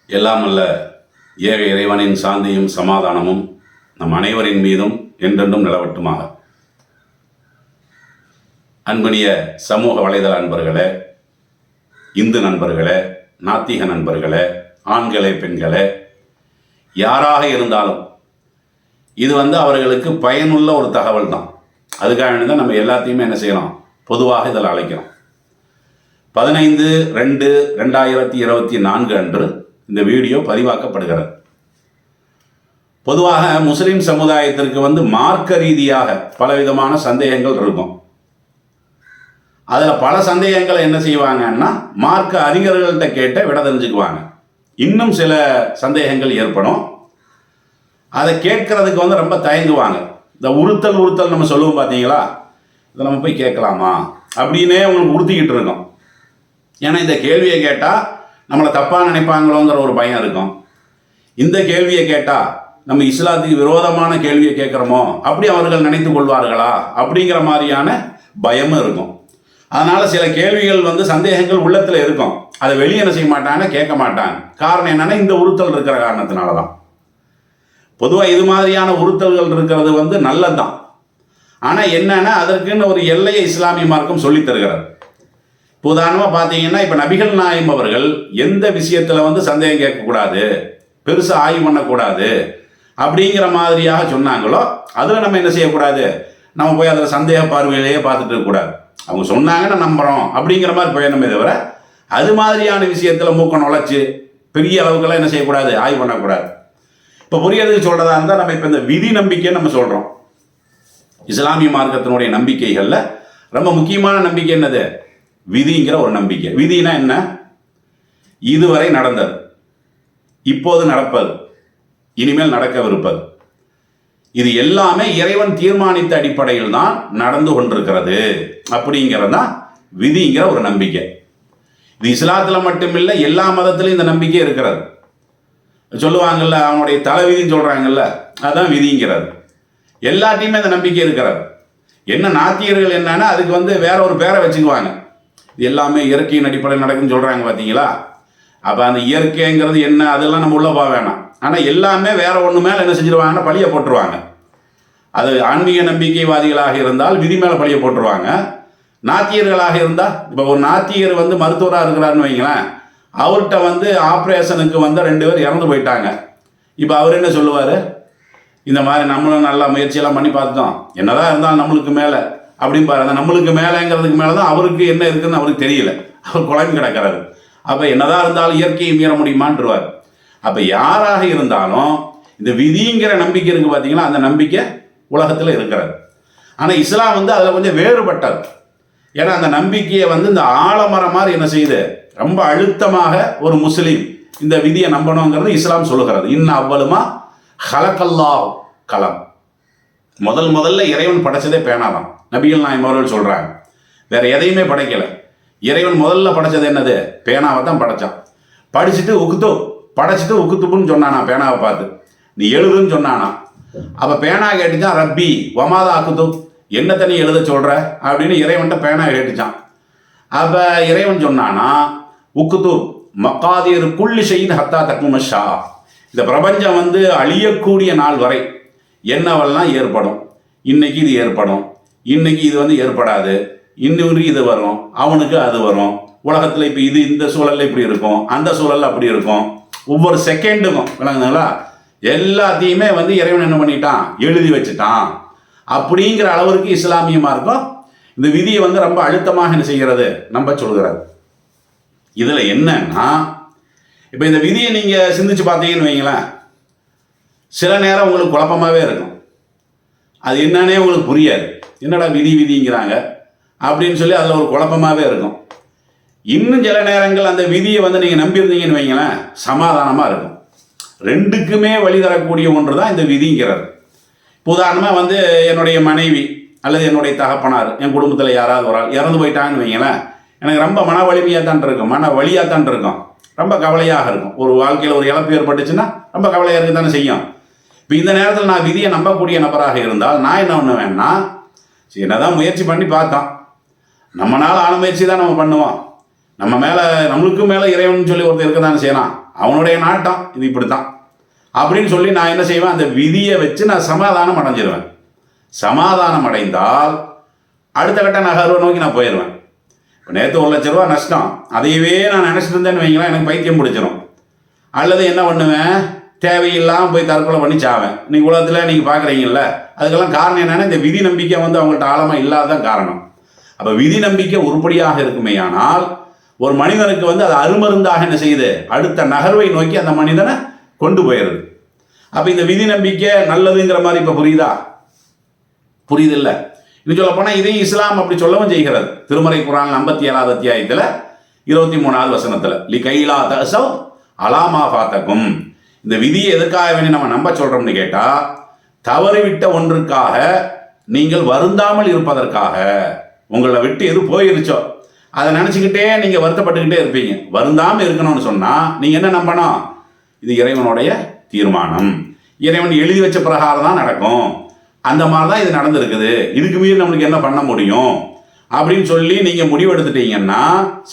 எல்லாம் அல்ல ஏக இறைவனின் சாந்தியும் சமாதானமும் நம் அனைவரின் மீதும் என்றென்றும் நிலவட்டுமாக. அன்பனிய சமூக வலைதள நண்பர்களே, இந்து நண்பர்களே, நாத்திக நண்பர்களே, ஆண்களே பெண்களே, யாராக இருந்தாலும் இது அவர்களுக்கு பயனுள்ள ஒரு தகவல் தான். அதுக்காக தான் நம்ம எல்லாத்தையுமே என்ன செய்யலாம், பொதுவாக இதில் அழைக்கிறோம். 15/2/2024 அன்று இந்த வீடியோ பதிவாக்கப்படுகிறது. பொதுவாக முஸ்லிம் சமுதாயத்திற்கு மார்க்க ரீதியாக பலவிதமான சந்தேகங்கள் இருக்கும். அதில் பல சந்தேகங்களை என்ன செய்வாங்கன்னா மார்க்க அறிஞர்கள்ட்ட கேட்ட விட தெரிஞ்சுக்குவாங்க. இன்னும் சில சந்தேகங்கள் ஏற்படும். அதை கேட்கறதுக்கு ரொம்ப தயங்குவாங்க. இந்த உறுத்தல் நம்ம சொல்லுவோம் பார்த்தீங்களா, இதை நம்ம போய் கேட்கலாமா அப்படின்னே உங்களுக்கு உறுத்திக்கிட்டு இருக்கோம். ஏன்னா இந்த கேள்வியை கேட்டால் நம்மளை தப்பாக நினைப்பாங்களோங்கிற ஒரு பயம் இருக்கும். இந்த கேள்வியை கேட்டால் நம்ம இஸ்லாத்துக்கு விரோதமான கேள்வியை கேட்குறோமோ அப்படி அவர்கள் நினைத்து கொள்வார்களா அப்படிங்கிற மாதிரியான பயமும் இருக்கும். அதனால் சில கேள்விகள் சந்தேகங்கள் உள்ளத்தில் இருக்கும். அதை வெளியே என்ன செய்ய மாட்டாங்க, கேட்க மாட்டாங்க. காரணம் என்னென்னா இந்த உறுத்தல் இருக்கிற காரணத்தினால தான். பொதுவாக இது மாதிரியான உறுத்தல்கள் இருக்கிறது நல்லது தான். ஆனால் என்னென்னா அதற்குன்னு ஒரு எல்லையை இஸ்லாமிய மார்க்கம் சொல்லித் தருகிறது. உதாரணமாக பார்த்தீங்கன்னா, இப்போ நபிகள் நாயம் அவர்கள் எந்த விஷயத்தில் சந்தேகம் கேட்கக்கூடாது, பெருசாக ஆய்வு பண்ணக்கூடாது அப்படிங்கிற மாதிரியாக சொன்னாங்களோ அதில் நம்ம என்ன செய்யக்கூடாது, நம்ம போய் அதில் சந்தேக பார்வையிலேயே பார்த்துட்டு இருக்கக்கூடாது. அவங்க சொன்னாங்கன்னா நம்புகிறோம் அப்படிங்கிற மாதிரி போயணுமே தவிர அது மாதிரியான விஷயத்தில் மூக்க நுழைச்சி பெரிய அளவுக்கெல்லாம் என்ன செய்யக்கூடாது, ஆய்வு பண்ணக்கூடாது. இப்போ புரியறதுக்கு சொல்கிறதா இருந்தால் நம்ம இப்போ இந்த விதி நம்பிக்கைன்னு நம்ம சொல்கிறோம். இஸ்லாமிய மார்க்கத்தினுடைய நம்பிக்கைகளில் ரொம்ப முக்கியமான நம்பிக்கை என்னது, விதிங்கிற ஒரு நம்பிக்கை. விதினா என்ன, இதுவரை நடந்தது, இப்போது நடப்பது, இனிமேல் நடக்கவிருப்பது, இது எல்லாமே இறைவன் தீர்மானித்த அடிப்படையில் தான் நடந்து கொண்டிருக்கிறது அப்படிங்கிறது தான் விதிங்கிற ஒரு நம்பிக்கை. இது இஸ்லாத்தில் மட்டுமில்லை, எல்லா மதத்திலும் இந்த நம்பிக்கை இருக்கிறது. சொல்லுவாங்கல்ல, அவனுடைய தலைவிதின்னு சொல்கிறாங்கல்ல, அதுதான் விதிங்கிறது. எல்லாத்தையுமே இந்த நம்பிக்கை இருக்கிறது. என்ன நாத்தியர்கள் என்னன்னா அதுக்கு வேற ஒரு பேரை வச்சுக்குவாங்க. இது எல்லாமே இயற்கையின் அடிப்படையில் நடக்குன்னு சொல்கிறாங்க பார்த்தீங்களா. அப்போ அந்த இயற்கைங்கிறது என்ன அதெல்லாம் நம்ம உள்ளே போக வேணாம். ஆனால் எல்லாமே வேற ஒன்று மேலே என்ன செஞ்சிருவாங்கன்னா பழியை போட்டுருவாங்க. அது ஆன்மீக நம்பிக்கைவாதிகளாக இருந்தால் விதி மேலே பழியை போட்டுருவாங்க. நாத்தியர்களாக இருந்தால், இப்போ ஒரு நாத்தியர் மருத்துவராக இருக்கிறாருன்னு வைங்களேன், அவர்கிட்ட ஆப்ரேஷனுக்கு 2 பேர் இறந்து போயிட்டாங்க. இப்போ அவர் என்ன சொல்லுவார், இந்த மாதிரி நம்மளும் நல்லா முயற்சியெல்லாம் பண்ணி பார்த்துட்டோம், என்னதான் இருந்தாலும் நம்மளுக்கு மேலே அப்படின்னு பாரு. அந்த நம்மளுக்கு மேலேங்கிறதுக்கு மேலே தான் அவருக்கு என்ன இருக்குதுன்னு அவருக்கு தெரியல, அவர் குழம்பு கிடக்கிறாரு. அப்போ என்னதான் இருந்தாலும் இயற்கையை மீற முடியுமான்றுவார். அப்போ யாராக இருந்தாலும் இந்த விதிங்கிற நம்பிக்கை இருக்குது பார்த்தீங்களா, அந்த நம்பிக்கை உலகத்தில் இருக்கிறது. ஆனால் இஸ்லாம் அதில் கொஞ்சம் வேறுபட்டது. ஏன்னா அந்த நம்பிக்கையை இந்த ஆலமரம் மாதிரி என்ன செய்யுது, ரொம்ப அழுத்தமாக ஒரு முஸ்லீம் இந்த விதியை நம்பணுங்கிறது இஸ்லாம் சொல்லுகிறது. இன்னும் அவ்வளவுமா ஹலக்கல்லாஹ் கலம், முதல்ல இறைவன் படைச்சதே பேனாதான். நபிகள் நாயம் அவர்கள் சொல்கிறாங்க, வேற எதையுமே படைக்கலை. இறைவன் முதல்ல படைச்சது என்னது, பேனாவை தான் படைச்சான். படைச்சிட்டு உக்குத்துப்புன்னு சொன்னானா பேனாவை பார்த்து, நீ எழுதுன்னு சொன்னானா. அப்போ பேனா கேட்டுச்சான், ரப்பி வமாதா அக்குத்து, என்ன தண்ணி எழுத சொல்கிற அப்படின்னு இறைவன்ட்ட பேனா கேட்டுச்சான். அப்போ இறைவன் சொன்னானா, உக்குத்து மக்காதீர் குள்ளி செய்து ஹத்தா தக்குமஷா, இந்த பிரபஞ்சம் அழியக்கூடிய நாள் வரை என்னவெல்லாம் ஏற்படும், இன்னைக்கு இது ஏற்படும், இன்னைக்கு இது ஏற்படாது, இன்னொரு இது வரும், அவனுக்கு அது வரும், உலகத்தில் இப்போ இது இந்த சூழலில் இப்படி இருக்கும், அந்த சூழலில் அப்படி இருக்கும், ஒவ்வொரு செகண்டுக்கும் விளங்குதுங்களா, எல்லாத்தையுமே இறைவன் என்ன பண்ணிட்டான், எழுதி வச்சுட்டான். அப்படிங்கிற அளவிற்கு இஸ்லாமிய மார்க்கம் இந்த விதியை ரொம்ப அழுத்தமாக என்ன செய்கிறது, நம்ப சொல்கிறது. இதில் என்னன்னா, இப்போ இந்த விதியை நீங்கள் சிந்திச்சு பார்த்தீங்கன்னு வைங்களேன், சில நேரம் உங்களுக்கு குழப்பமாகவே இருக்கும். அது என்னன்னே உங்களுக்கு புரியாது, என்னடா விதிங்கிறாங்க அப்படின்னு சொல்லி அதில் ஒரு குழப்பமாகவே இருக்கும். இன்னும் சில நேரங்கள் அந்த விதியை நீங்கள் நம்பியிருந்தீங்கன்னு வைங்களேன், சமாதானமாக இருக்கும். ரெண்டுக்குமே வழி தரக்கூடிய ஒன்று தான் இந்த விதிங்கிறது. உதாரணமாக என்னுடைய மனைவி அல்லது என்னுடைய தகப்பனார், என் குடும்பத்தில் யாராவது ஒரு ஆள் இறந்து போயிட்டாங்கன்னு வைங்களேன், எனக்கு ரொம்ப மன வலிமையாக தான் இருக்கும், மன வலியாக தான் இருக்கும், ரொம்ப கவலையாக இருக்கும். ஒரு வாழ்க்கையில் ஒரு இழப்பு ஏற்பட்டுச்சுன்னா ரொம்ப கவலையாக இருக்க தானே செய்யும். இப்போ இந்த நேரத்தில் நான் விதியை நம்பக்கூடிய நபராக இருந்தால் நான் என்ன பண்ணுவேன்னா, என்னதான் முயற்சி பண்ணி பார்த்தோம், நம்மளால் ஆன முயற்சி தான் நம்ம பண்ணுவோம், நம்மளுக்கு மேலே இறைவன் சொல்லி ஒருத்தர் இருக்க தானே செய்யலாம், அவனுடைய நாட்டம் இது இப்படி தான் அப்படின்னு சொல்லி நான் என்ன செய்வேன், அந்த விதியை வச்சு நான் சமாதானம் அடைஞ்சிருவேன். சமாதானம் அடைந்தால் அடுத்த கட்ட நகர்வை நோக்கி நான் போயிடுவேன். இப்போ நேற்று 1,00,000 நஷ்டம், அதையவே நான் நினச்சிட்டு இருந்தேன்னு வைங்களேன், எனக்கு பைத்தியம் பிடிச்சிடும். அல்லது என்ன பண்ணுவேன், தேவையில்லாமல் போய் தற்கொலை பண்ணி சாவேன். இன்னைக்கு உலகத்தில் நீங்கள் பார்க்குறீங்கல்ல, அதுக்கெல்லாம் காரணம் என்னென்னா இந்த விதி நம்பிக்கை வந்து அவங்கள்ட்ட ஆழமாக இல்லாததான் காரணம். அப்போ விதி நம்பிக்கை உருப்படியாக இருக்குமே ஆனால் ஒரு மனிதனுக்கு வந்து அது அருமருந்தாக என்ன செய்யுது, அடுத்த நகர்வை நோக்கி அந்த மனிதனை கொண்டு போயிடுது. அப்போ இந்த விதி நம்பிக்கை நல்லதுங்கிற மாதிரி இப்போ புரியுதில்ல. இது சொல்ல போனால் இதையும் இஸ்லாம் அப்படி சொல்லவும் செய்கிறது. திருமறை குர்ஆன் 57வது அத்தியாயத்தில் 23வது வசனத்தில் லி கைலா தசவ் அலாமா ஃபாத்தக்கும், இந்த விதியை எதுக்காக வேண்டி நம்ம நம்ப சொல்கிறோம்னு கேட்டால், தவறிவிட்ட ஒன்றுக்காக நீங்கள் வருந்தாமல் இருப்பதற்காக. உங்களை விட்டு எது போயிருச்சோ அதை நினச்சிக்கிட்டே நீங்கள் வருத்தப்பட்டுக்கிட்டே இருப்பீங்க. வருந்தாமல் இருக்கணும்னு சொன்னால் நீங்கள் என்ன நம்பணும், இது இறைவனுடைய தீர்மானம், இறைவன் எழுதி வச்ச பிரகாரம் தான் நடக்கும், அந்த மாதிரி தான் இது நடந்திருக்குது, இதுக்கு மீறி நம்மளுக்கு என்ன பண்ண முடியும் அப்படின்னு சொல்லி நீங்கள் முடிவெடுத்துட்டீங்கன்னா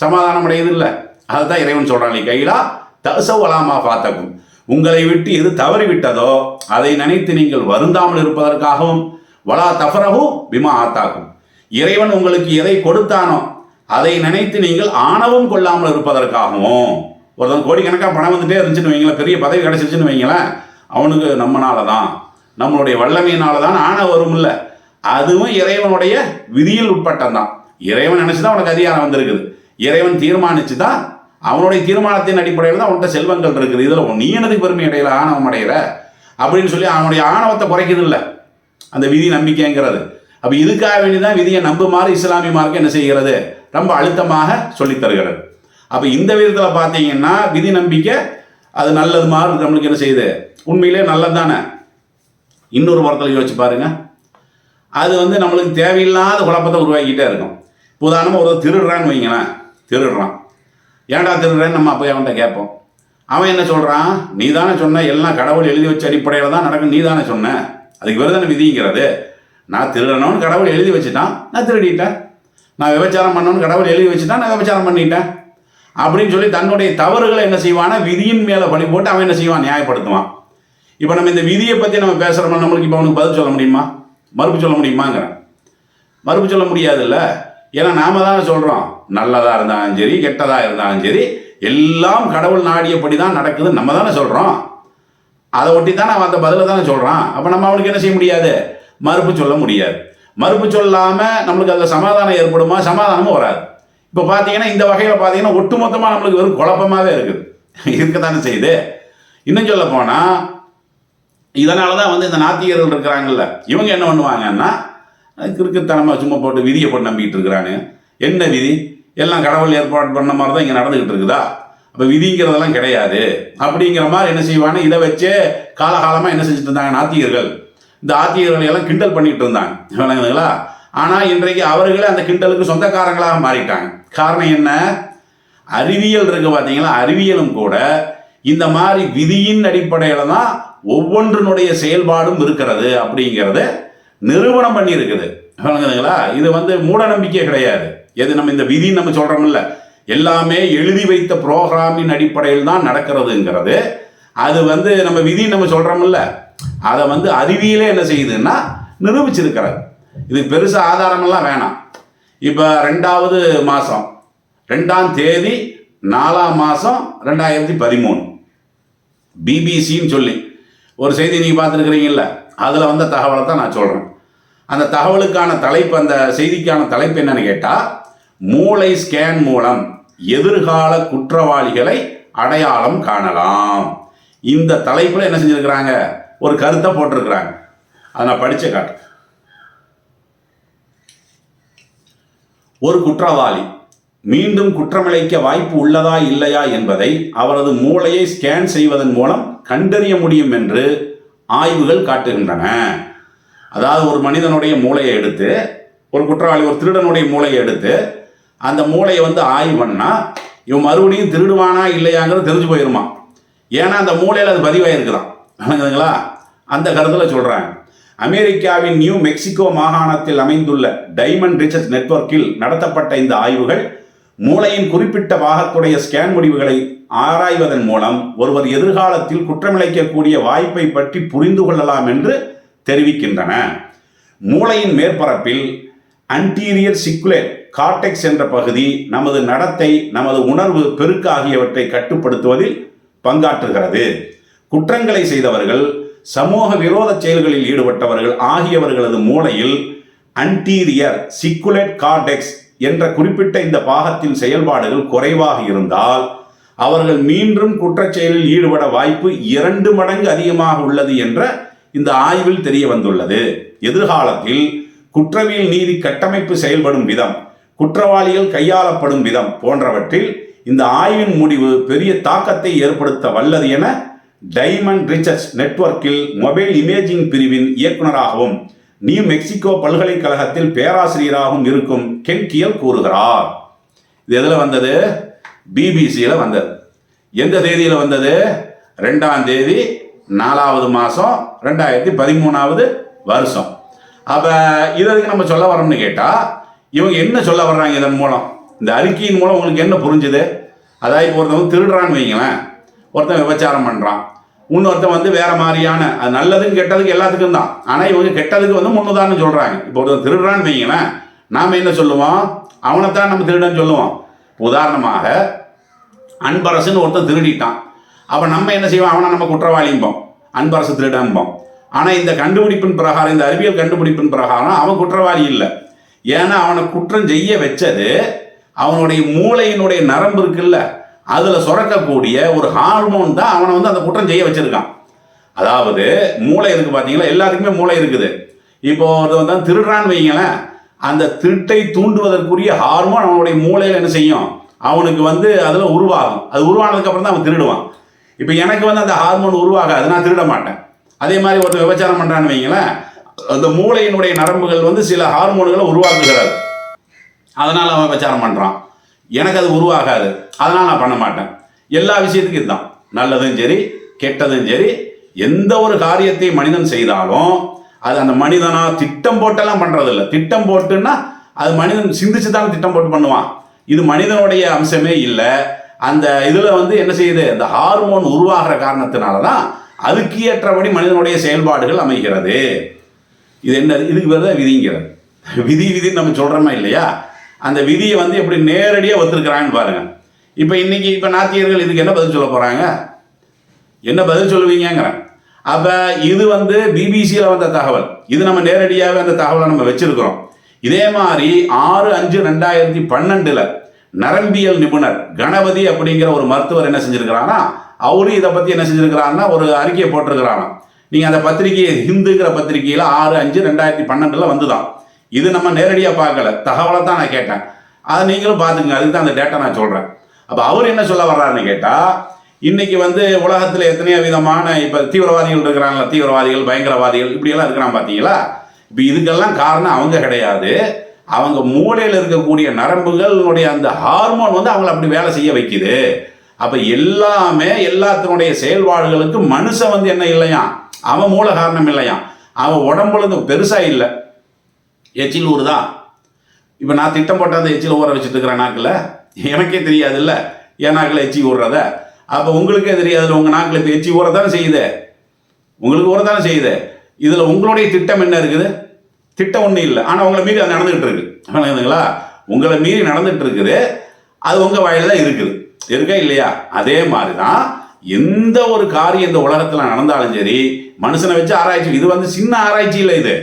சமாதானம் அடையுது இல்லை. அதை தான் இறைவன் சொல்கிறான், நீ கையிலா தசவ் அலாமா ஃபாத்தக்கும், உங்களை விட்டு எது தவறி விட்டதோ அதை நினைத்து நீங்கள் வருந்தாமல் இருப்பதற்காகவும், வலா தஃபரஹு பிமா ஆத்தாக்கும், இறைவன் உங்களுக்கு எதை கொடுத்தானோ அதை நினைத்து நீங்கள் ஆணவம் கொள்ளாமல் இருப்பதற்காகவும். ஒருத்தன் கோடிக்கணக்காக பணம் வந்துட்டே இருந்துச்சுன்னு வைங்களேன், பெரிய பதவி கிடச்சிருச்சுன்னு வைங்களேன், அவனுக்கு நம்மனால தான், நம்மளுடைய வல்லமையினால தான் ஆணவம் வரும் இல்லை. அதுவும் இறைவனுடைய விதியில் உட்பட்டதான். இறைவன் நினச்சி தான் உனக்கு அதிகாரம் வந்திருக்குது, இறைவன் தீர்மானிச்சு தான், அவனுடைய தீர்மானத்தின் அடிப்படையில் தான் அவன்கிட்ட செல்வங்கள் இருக்குது. இதில் நீ என்னதுக்கு பெருமை அடையில, ஆணவம் அடைகிற அப்படின்னு சொல்லி அவனுடைய ஆணவத்தை குறைக்குது இல்லை அந்த விதி நம்பிக்கைங்கிறது. அப்போ இதுக்காக வேண்டி தான் விதியை நம்புமாறு இஸ்லாமிய மார்க்கம் என்ன செய்கிறது, ரொம்ப அழுத்தமாக சொல்லித் தருகிறது. அப்போ இந்த விதத்தில் பார்த்தீங்கன்னா விதி நம்பிக்கை அது நல்லது மாதிரி நம்மளுக்கு என்ன செய்யுது, உண்மையிலே நல்லது தானே. இன்னொரு வாரத்தில் யோசிச்சு பாருங்க, அது வந்து நம்மளுக்கு தேவையில்லாத குழப்பத்தை உருவாக்கிட்டே இருக்கும். உதாரணமாக ஒரு திருடுறான்னு வைங்களேன், திருடுறான், ஏன்டா திருடுறேன்னு நம்ம போய் அவன்கிட்ட கேட்போம். அவன் என்ன சொல்கிறான், நீ தானே சொன்ன எல்லாம் கடவுள் எழுதி வச்ச அடிப்படையில் தான் நடக்கும், நீ தானே சொன்ன, அதுக்கு வேறு தானே விதிங்கிறது. நான் திருடணும்னு கடவுள் எழுதி வச்சுட்டான், நான் திருடிட்டேன். நான் விபச்சாரம் பண்ணணும்னு கடவுள் எழுதி வச்சுட்டான், நான் விபச்சாரம் பண்ணிட்டேன் அப்படின்னு சொல்லி தன்னுடைய தவறுகளை என்ன செய்வானா விதியின் மேலே பழி போட்டு அவன் என்ன செய்வான், நியாயப்படுத்துவான். இப்போ நம்ம இந்த விதியை பற்றி நம்ம பேசுகிறோம்னா நம்மளுக்கு இப்போ அவனுக்கு பதில் சொல்ல முடியுமா, மறுப்பு சொல்ல முடியுமாங்கிறேன். மறுப்பு சொல்ல முடியாதுல்ல. ஏன்னா நாம தானே சொல்கிறோம், நல்லதாக இருந்தாலும் சரி கெட்டதாக இருந்தாலும் சரி எல்லாம் கடவுள் நாடியபடி தான் நடக்குதுன்னு நம்ம தானே சொல்கிறோம். அதை ஒட்டி தானே அவன் அந்த பதிலை தானே சொல்கிறான். அப்போ நம்ம அவனுக்கு என்ன செய்ய முடியாது, மறுப்பு சொல்ல முடியாது. மறுப்பு சொல்லாமல் நம்மளுக்கு அதில் சமாதானம் ஏற்படுமா, சமாதானமும் வராது. இப்போ பார்த்தீங்கன்னா இந்த வகையில் பார்த்தீங்கன்னா ஒட்டுமொத்தமாக நம்மளுக்கு வெறும் குழப்பமாகவே இருக்குது, இருக்கத்தானே செய்யுது. இன்னும் சொல்ல போனால் இதனால தான் வந்து இந்த நாத்திகர்கள் இருக்கிறாங்கல்ல, இவங்க என்ன பண்ணுவாங்கன்னா கிறுக்குத்தனமாக சும்மா போட்டு விதியை போட்டு நம்பிக்கிட்டு இருக்கிறானு. என்ன விதி, எல்லாம் கடவுள் ஏற்பாடு பண்ண மாதிரி தான் இங்கே நடந்துக்கிட்டு இருக்குதா, அப்போ விதிங்கிறதெல்லாம் கிடையாது அப்படிங்கிற மாதிரி என்ன செய்வாங்க. இதை வச்சே காலகாலமாக என்ன செஞ்சுட்டு இருந்தாங்க நாத்திகர்கள், இந்த ஆத்திகர்களை எல்லாம் கிண்டல் பண்ணிட்டு இருந்தாங்க, விளங்குதுங்களா. ஆனால் இன்றைக்கு அவர்களே அந்த கிண்டலுக்கு சொந்தக்காரங்களாக மாறிட்டாங்க. காரணம் என்ன, அறிவியல் இருக்கு பார்த்தீங்களா, அறிவியலும் கூட இந்த மாதிரி விதியின் அடிப்படையில் தான் ஒவ்வொன்றினுடைய செயல்பாடும் இருக்கிறது அப்படிங்கிறத நிரூபணம் பண்ணி இருக்குது, விளங்குதுங்களா. இது வந்து மூட நம்பிக்கை கிடையாது. எது நம்ம இந்த விதின்னு நம்ம சொல்கிறோம்ல, எல்லாமே எழுதி வைத்த ப்ரோக்ராமின் அடிப்படையில் தான் நடக்கிறதுங்கிறது. அது வந்து நம்ம விதி நம்ம சொல்கிறோம்ல, அதை வந்து அறிவியலே என்ன செய்யுதுன்னா நிரூபிச்சிருக்கிறார். இதுக்கு பெருசாக ஆதாரமெல்லாம் வேணாம். இப்போ 2வது மாதம் 2ஆம் தேதி 4ஆம் மாதம் 2013 பிபிசின்னு சொல்லி ஒரு செய்தி நீங்கள் பார்த்துருக்குறீங்கல்ல, அதில் வந்த தகவலை தான் நான் சொல்கிறேன். அந்த தகவலுக்கான தலைப்பு, அந்த செய்திக்கான தலைப்பு என்னன்னு கேட்டால், மூளை ஸ்கேன் மூலம் எதிர்கால குற்றவாளிகளை அடையாளம் காணலாம். இந்த தலைப்பில் என்ன செஞ்சுருக்கிறாங்க, ஒரு கருத்தை போட்டிருக்கிறாங்க. அதை நான் படித்த காட்டு. ஒரு குற்றவாளி மீண்டும் குற்றமிழைக்க வாய்ப்பு உள்ளதா இல்லையா என்பதை அவரது மூளையை ஸ்கேன் செய்வதன் மூலம் கண்டறிய முடியும் என்று ஆய்வுகள் காட்டுகின்றன. அதாவது ஒரு மனிதனுடைய மூளையை எடுத்து, ஒரு குற்றவாளி ஒரு திருடனுடைய மூளையை எடுத்து அந்த மூளையை வந்து ஆய்வு பண்ணால் இவன் மறுபடியும் திருடுவானா இல்லையாங்கிறது தெரிஞ்சு போயிருமா. ஏன்னா அந்த மூளையில் அது பதிவாயிருக்குதான், விளங்குதுங்களா. அந்த கருத்தில் சொல்கிறாங்க. அமெரிக்காவின் நியூ மெக்சிகோ மாகாணத்தில் அமைந்துள்ள டைமண்ட் ரிசர்ச் நெட்வொர்க்கில் நடத்தப்பட்ட இந்த ஆய்வுகள் மூளையின் குறிப்பிட்ட பாகத்துடைய ஸ்கேன் முடிவுகளை ஆராய்வதன் மூலம் ஒருவர் எதிர்காலத்தில் குற்றமிழைக்கக்கூடிய வாய்ப்பை பற்றி புரிந்து கொள்ளலாம் என்று தெரிவிக்கின்றன. மூளையின் மேற்பரப்பில் அன்டீரியர் சிக்குலேட் கார்டெக்ஸ் என்ற பகுதி நமது நடத்தை, நமது உணர்வு பெருக்கு ஆகியவற்றை கட்டுப்படுத்துவதில் பங்காற்றுகிறது. குற்றங்களை செய்தவர்கள், சமூக விரோத செயல்களில் ஈடுபட்டவர்கள் ஆகியவர்களது மூளையில் அன்டீரியர் சிக்குலேட் கார்டெக்ஸ் என்ற குறிப்பிட்ட இந்த பாகத்தின் செயல்பாடுகள் குறைவாக இருந்தால் அவர்கள் மீண்டும் குற்றச்செயலில் ஈடுபட வாய்ப்பு 2 மடங்கு அதிகமாக உள்ளது என்ற இந்த ஆய்வில் தெரிய வந்துள்ளது. எதிர்காலத்தில் குற்றவியல் நீதி கட்டமைப்பு செயல்படும் விதம், குற்றவாளிகள் கையாளப்படும் விதம் போன்றவற்றில் இந்த ஆய்வின் முடிவு பெரிய தாக்கத்தை ஏற்படுத்த வல்லது என டைமண்ட் ரிசர்ச் நெட்வொர்க்கில் மொபைல் இமேஜிங் பிரிவின் இயக்குநராகவும் நியூ மெக்சிகோ பல்கலைக்கழகத்தில் பேராசிரியராகவும் இருக்கும் கென் கியல் கூறுகிறார். இது எதில் வந்தது? பிபிசியில் வந்தது. எந்த தேதியில் வந்தது? 2ஆம் தேதி 4வது மாதம் 2013 வருஷம். அப்போ இதற்கு நம்ம சொல்ல வரோம்னு கேட்டால் இவங்க என்ன சொல்ல வர்றாங்க இதன் மூலம்? இந்த அறிக்கையின் மூலம் உங்களுக்கு என்ன புரிஞ்சுது? அதாவது இப்போ ஒருத்தவங்க திருடுறான்னு வைங்களேன், ஒருத்தன் விபச்சாரம் பண்ணுறான், இன்னொருத்தன் வந்து வேற மாதிரியான, அது நல்லதுக்கு கெட்டதுக்கு எல்லாத்துக்கும் தான். ஆனால் இவங்க கெட்டதுக்கு வந்து முன்னுதாரணம் சொல்கிறாங்க. இப்போ ஒருத்தன் திருடுறான்னு வைங்களேன், நாம் என்ன சொல்லுவோம்? அவனைத்தான் நம்ம திருடன்னு சொல்லுவோம். உதாரணமாக அன்பரசுன்னு ஒருத்தன் திருடிட்டான், அப்போ நம்ம என்ன செய்வோம்? அவனை நம்ம குற்றவாளிம்போம், அன்பரசு திருடன்போம். ஆனால் இந்த கண்டுபிடிப்பின் பிரகாரம், இந்த அறிவியல் கண்டுபிடிப்பின் பிரகாரம் அவன் குற்றவாளி இல்லை. ஏன்னா அவனை குற்றம் செய்ய வச்சது அவனுடைய மூளையினுடைய நரம்பு இருக்குல்ல, அதில் சுரக்கக்கூடிய ஒரு ஹார்மோன் தான் அவனை வந்து அந்த குற்றம் செய்ய வச்சிருக்கான். அதாவது மூளை இருக்குது பார்த்தீங்களா, எல்லாத்துக்குமே மூளை இருக்குது. இப்போ அது வந்து திருடுறான்னு வைங்களேன், அந்த திருட்டை தூண்டுவதற்குரிய ஹார்மோன் அவனுடைய மூளையில் என்ன செய்யும்? அவனுக்கு வந்து அதில் உருவாகும். அது உருவானதுக்கப்புறம் தான் அவன் திருடுவான். இப்போ எனக்கு வந்து அந்த ஹார்மோன் உருவாகாது, நான் திருட மாட்டேன். அதே மாதிரி ஒருத்தர் விபச்சாரம் பண்ணுறான்னு வைங்களேன், அந்த மூளையினுடைய நரம்புகள் வந்து சில ஹார்மோன்களை உருவாக்குகிறாரு, அதனால் அவன் விபச்சாரம் பண்ணுறான். எனக்கு அது உருவாகாது, அதனால் நான் பண்ண மாட்டேன். எல்லா விஷயத்துக்கும் இதுதான், நல்லதும் சரி கெட்டதும் சரி, எந்த ஒரு காரியத்தை மனிதன் செய்தாலும் அது அந்த மனிதனா திட்டம் போட்டெல்லாம் பண்ணுறதில்ல. திட்டம் போட்டுன்னா அது மனிதன் சிந்திச்சு தான் திட்டம் போட்டு பண்ணுவான். இது மனிதனுடைய அம்சமே இல்லை. அந்த இதில் வந்து என்ன செய்யுது? அந்த ஹார்மோன் உருவாகிற காரணத்தினால தான் அதுக்கு ஏற்றபடி மனிதனுடைய செயல்பாடுகள் அமைகிறது. இது என்ன? இதுக்கு பேர் தான் விதிங்கிறது. விதின்னு நம்ம சொல்கிறோமா இல்லையா? அந்த விதியை வந்து எப்படி நேரடியாக ஒத்துருக்கிறாங்கன்னு பாருங்கள். இப்போ நாத்தியர்கள் இதுக்கு என்ன பதில் சொல்ல போகிறாங்க? என்ன பதில் சொல்லுவீங்கிறேன். அப்போ இது வந்து பிபிசியில் வந்த தகவல், இது நம்ம நேரடியாகவே அந்த தகவலை நம்ம வச்சிருக்கிறோம். இதே மாதிரி 6/5/2012 நரம்பியல் நிபுணர் கணபதி அப்படிங்கிற ஒரு மருத்துவர் என்ன செஞ்சிருக்கிறான்னா, அவரும் இதை பற்றி என்ன செஞ்சிருக்கிறாருன்னா ஒரு அறிக்கையை போட்டிருக்கிறாராம். நீங்கள் அந்த பத்திரிகை ஹிந்துங்கிற பத்திரிகையில் 6/5/2012 வந்துதான். இது நம்ம நேரடியாக பார்க்கல, தகவலை தான் நான் கேட்டேன். அதை நீங்களும் பார்த்துங்க, அதுக்கு தான் அந்த டேட்டா நான் சொல்கிறேன். அப்போ அவர் என்ன சொல்ல வர்றாருன்னு கேட்டால், இன்றைக்கி வந்து உலகத்தில் எத்தனையோ விதமான இப்போ தீவிரவாதிகள் இருக்கிறாங்களா, தீவிரவாதிகள் பயங்கரவாதிகள் இப்படியெல்லாம் இருக்கிறான் பார்த்தீங்களா? இப்போ இதுக்கெல்லாம் காரணம் அவங்க கிடையாது, அவங்க மூளையில் இருக்கக்கூடிய நரம்புகளுடைய அந்த ஹார்மோன் வந்து அவங்கள அப்படி வேலை செய்ய வைக்குது. அப்போ எல்லாமே எல்லாத்தினுடைய செயல்பாடுகளுக்கு மனுஷன் வந்து என்ன இல்லையா, அவன் மூல காரணம் இல்லையா, அவன் உடம்புல பெருசாக இல்லை, எச்சில் ஊறுதான். இப்போ நான் திட்டம் போட்டால் அந்த எச்சில் ஊற வச்சுட்டு இருக்கிறேன் நாக்கில், எனக்கே தெரியாது இல்லை என் நாக்கில் எச்சி ஊறுறத. அப்போ உங்களுக்கே தெரியாது, உங்கள் நாக்கில் இப்போ எச்சி ஊறதானே செய்யுது, உங்களுக்கு ஊறதானே செய்யுது. இதில் உங்களுடைய திட்டம் என்ன இருக்குது? திட்டம் ஒன்றும் இல்லை, ஆனால் உங்களை மீறி அது நடந்துகிட்டு இருக்கு. இல்லைங்களா? உங்களை மீறி நடந்துகிட்டு இருக்குது, அது உங்கள் வாயில தான் இருக்குது, இருக்கா இல்லையா? அதே மாதிரி தான் எந்த ஒரு காரியம் இந்த உலகத்தில் நடந்தாலும் சரி, மனுஷனை வச்சு ஆராய்ச்சி. இது வந்து சின்ன ஆராய்ச்சி இல்லை, இது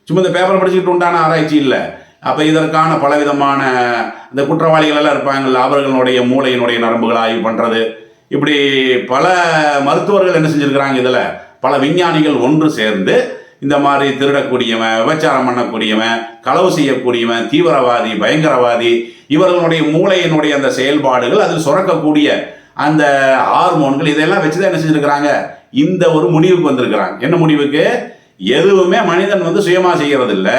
சும்மா இந்த பேப்பர் படிச்சுக்கிட்டு உண்டான ஆராய்ச்சி இல்லை. அப்போ இதற்கான பலவிதமான இந்த குற்றவாளிகள் எல்லாம் இருப்பாங்கள்ல, அவர்களுடைய மூளையினுடைய நரம்புகள் ஆய்வு பண்ணுறது, இப்படி பல மருத்துவர்கள் என்ன செஞ்சுருக்கிறாங்க, இதில் பல விஞ்ஞானிகள் ஒன்று சேர்ந்து இந்த மாதிரி திருடக்கூடியவன், விபச்சாரம் பண்ணக்கூடியவன், களவு செய்யக்கூடியவன், தீவிரவாதி, பயங்கரவாதி, இவர்களுடைய மூளையினுடைய அந்த செயல்பாடுகள், அதில் சுரக்கக்கூடிய அந்த ஹார்மோன்கள், இதெல்லாம் வச்சு தான் என்ன செஞ்சுருக்கிறாங்க, இந்த ஒரு முடிவுக்கு வந்திருக்கிறாங்க. என்ன முடிவுக்கு? எதுவுமே மனிதன் வந்து சுயமாக செய்கிறது இல்லை,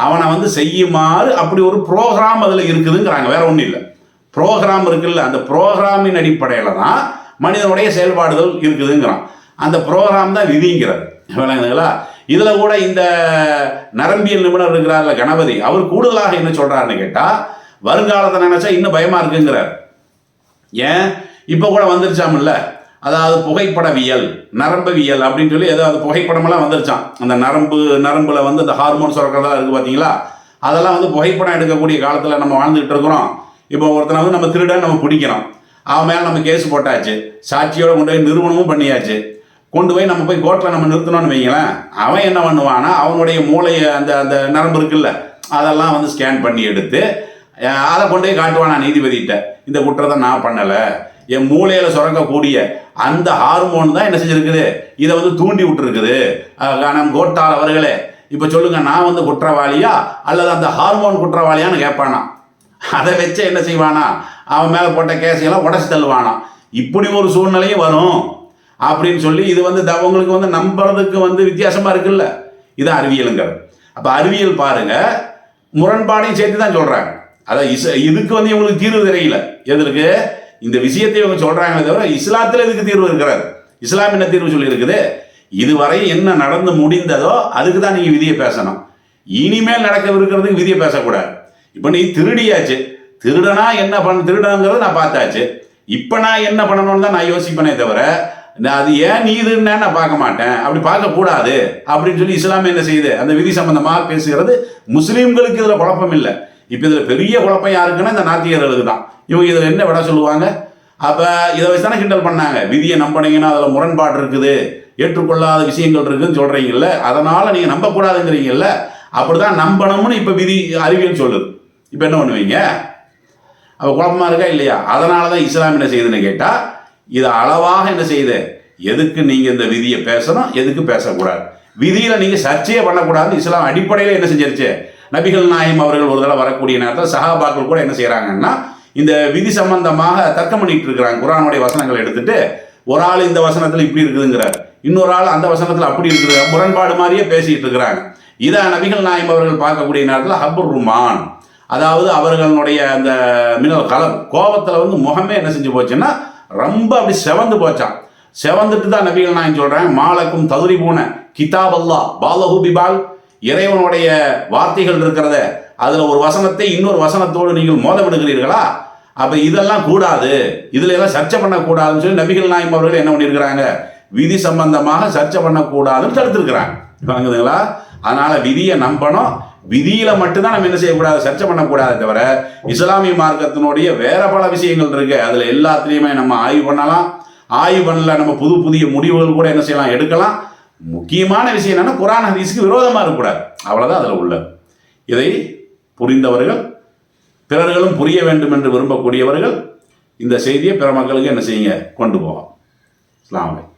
அவனை வந்து செய்யுமாறு அப்படி ஒரு ப்ரோக்ராம் அதில் இருக்குதுங்கிறாங்க. வேற ஒன்றும் இல்லை, ப்ரோக்ராம் இருக்குல்ல, அந்த ப்ரோக்ராமின் அடிப்படையில் தான் மனிதனுடைய செயல்பாடுகள் இருக்குதுங்கிறான். அந்த ப்ரோக்ராம் தான் விதிங்கிறது. விளங்குதுங்களா? இதில் கூட இந்த நரம்பியல் நிபுணர் இருக்கிறார்ல கணபதி, அவர் கூடுதலாக என்ன சொல்கிறாருன்னு கேட்டால், வருங்காலத்தை நினைச்சா இன்னும் பயமா இருக்குங்கிறார். ஏன் இப்போ கூட வந்துருச்சாமில்ல, அதாவது புகைப்படவியல், நரம்பவியல் அப்படின்னு சொல்லி ஏதாவது புகைப்படமெல்லாம் வந்துருச்சான். அந்த நரம்புல வந்து அந்த ஹார்மோன் சுரக்கிறதா இருக்குது பார்த்தீங்களா, அதெல்லாம் வந்து புகைப்படம் எடுக்கக்கூடிய காலத்தில் நம்ம வாழ்ந்துகிட்டு இருக்கிறோம். இப்போ ஒருத்தனை வந்து நம்ம திருடன் நம்ம பிடிக்கிறோம், அவன் மேலே நம்ம கேஸ் போட்டாச்சு, சாட்சியோடு கொண்டு போய் நிறுவனமும் பண்ணியாச்சு, கொண்டு போய் நம்ம போய் கோர்ட்டில் நம்ம நிறுத்தணும்னு வைங்களேன், அவன் என்ன பண்ணுவான்னா அவனுடைய மூளையை அந்த அந்த நரம்பு இருக்குல்ல அதெல்லாம் வந்து ஸ்கேன் பண்ணி எடுத்து அதை கொண்டு போய் காட்டுவானா நீதிபதிகிட்ட, இந்த குற்றத்தை நான் பண்ணலை, என் மூளையில் சுரக்கக்கூடிய அந்த ஹார்மோன் தான் என்ன செஞ்சுருக்குது, இதை வந்து தூண்டி விட்டுருக்குது. நம் கோட்டால் அவர்களே இப்போ சொல்லுங்கள், நான் வந்து குற்றவாளியா அல்லது அந்த ஹார்மோன் குற்றவாளியான்னு கேட்பானா. அதை வச்சு என்ன செய்வானா, அவன் மேலே போட்ட கேஸையெல்லாம் உடச்சி தள்ளுவானா. இப்படி ஒரு சூழ்நிலையும் வரும் அப்படின்னு சொல்லி இது வந்து உங்களுக்கு வந்து நம்புறதுக்கு வந்து வித்தியாசமாக இருக்குல்ல, இது அறிவியலுங்கிறது. அப்போ அறிவியல் பாருங்க, முரண்பாடையும் சேர்த்து தான் சொல்கிறாங்க. அதான் இதுக்கு வந்து இவங்களுக்கு தீர்வு தெரியல. எதுக்கு இந்த விஷயத்தை இவங்க சொல்கிறாங்களே தவிர இஸ்லாத்தில் இதுக்கு தீர்வு இருக்கிறாரு. இஸ்லாம் என்ன தீர்வு சொல்லி இருக்குது, இதுவரை என்ன நடந்து முடிந்ததோ அதுக்கு தான் நீங்கள் விதியை பேசணும், இனிமேல் நடக்கவிருக்கிறதுக்கு விதியை பேசக்கூடாது. இப்போ நீ திருடியாச்சு, திருடனா என்ன திருடங்கிறது நான் பார்த்தாச்சு, இப்போ நான் என்ன பண்ணணும்னு தான் நான் யோசிப்பேனே தவிர அது ஏன் நீ இதுன்னு நான் பார்க்க மாட்டேன், அப்படி பார்க்கக்கூடாது அப்படின்னு சொல்லி இஸ்லாம் என்ன செய்யுது, அந்த விதி சம்பந்தமாக பேசுகிறது. முஸ்லீம்களுக்கு இதில் குழப்பம் இல்லை. இப்போ இதில் பெரிய குழப்பம் யாருக்குன்னா இந்த நாத்திகர்களுக்கு தான். இவங்க இதில் என்ன விட சொல்லுவாங்க, அப்போ இதை வச்சு தானே கிண்டல் பண்ணாங்க, விதியை நம்பினீங்கன்னா அதில் முரண்பாடு இருக்குது, ஏற்றுக்கொள்ளாத விஷயங்கள் இருக்குதுன்னு சொல்கிறீங்கல்ல, அதனால் நீங்கள் நம்பக்கூடாதுங்கிறீங்கல்ல, அப்படி தான் நம்பணும்னு இப்போ விதி அறிவியல் சொல்லுது. இப்போ என்ன பண்ணுவீங்க, அப்போ குழப்பமாக இருக்கா இல்லையா? அதனால தான் இஸ்லாம் என்ன செய்யுதுன்னு கேட்டால், இதை அளவாக என்ன செய்யுது, எதுக்கு நீங்கள் இந்த விதியை பேசணும், எதுக்கு பேசக்கூடாது, விதியில் நீங்கள் சர்ச்சையே பண்ணக்கூடாதுன்னு இஸ்லாம் அடிப்படையில் என்ன செஞ்சிருச்சு. நபிகள் நாயகம் அவர்கள் ஒரு தடவை வரக்கூடிய நேரத்தில் சஹாபாக்கள் கூட என்ன செய்கிறாங்கன்னா இந்த விதி சம்பந்தமாக தர்க்கம் பண்ணிட்டு இருக்கிறாங்க. குர்ஆனுடைய வசனங்களை எடுத்துட்டு ஒரு ஆள் இந்த வசனத்தில் இப்படி இருக்குதுங்கிறார், இன்னொரு ஆள் அந்த வசனத்தில் அப்படி இருக்குது, முரண்பாடு மாதிரியே பேசிட்டு இருக்கிறாங்க. இதை நபிகள் நாயகம் அவர்கள் பார்க்கக்கூடிய நேரத்தில் ஹபுர் ருமான், அதாவது அவர்களுடைய அந்த மினல் கலர் கோபத்தில் வந்து முகமே என்ன செஞ்சு போச்சுன்னா ரொம்ப அப்படி செவந்து போச்சான். செவந்துட்டு தான் நபிகள் நாயகம் சொல்கிறாங்க, மாலக்கும் தகுதி போன கிதாப் அல்லா பாலஹு பிபால், இறைவனுடைய வார்த்தைகள் இருக்கிறத அதில் ஒரு வசனத்தை இன்னொரு வசனத்தோடு நீங்கள் மோத விடுகிறீர்களா, அப்போ இதெல்லாம் கூடாது, இதில் எல்லாம் சர்ச்சை பண்ணக்கூடாதுன்னு சொல்லி நபிகள் நாயகம் அவர்கள் என்ன பண்ணியிருக்கிறாங்க, விதி சம்பந்தமாக சர்ச்சை பண்ணக்கூடாதுன்னு தடுத்துருக்கிறாங்க. வாங்குதுங்களா? அதனால் விதியை நம்பணும், விதியில் மட்டும்தான் நம்ம என்ன செய்யக்கூடாது, சர்ச்சை பண்ணக்கூடாது தவிர இஸ்லாமிய மார்க்கத்தினுடைய வேற பல விஷயங்கள் இருக்கு, அதில் எல்லாத்துலேயுமே நம்ம ஆய்வு பண்ணலாம். ஆய்வு பண்ணல நம்ம புதிய முடிவுகள் கூட என்ன செய்யலாம், எடுக்கலாம். முக்கியமான விஷயம் என்னன்னா குர்ஆன் ஹதீஸுக்கு விரோதமாக இருக்கக்கூடாது, அவ்வளோதான் அதில் உள்ள. இதை புரிந்தவர்கள், பிறர்களும் புரிய வேண்டும் என்று விரும்பக்கூடியவர்கள் இந்த செய்தியை பிற மக்களுக்கு என்ன செய்யுங்க, கொண்டு போகலாம். அஸ்ஸலாமு அலைக்கும்.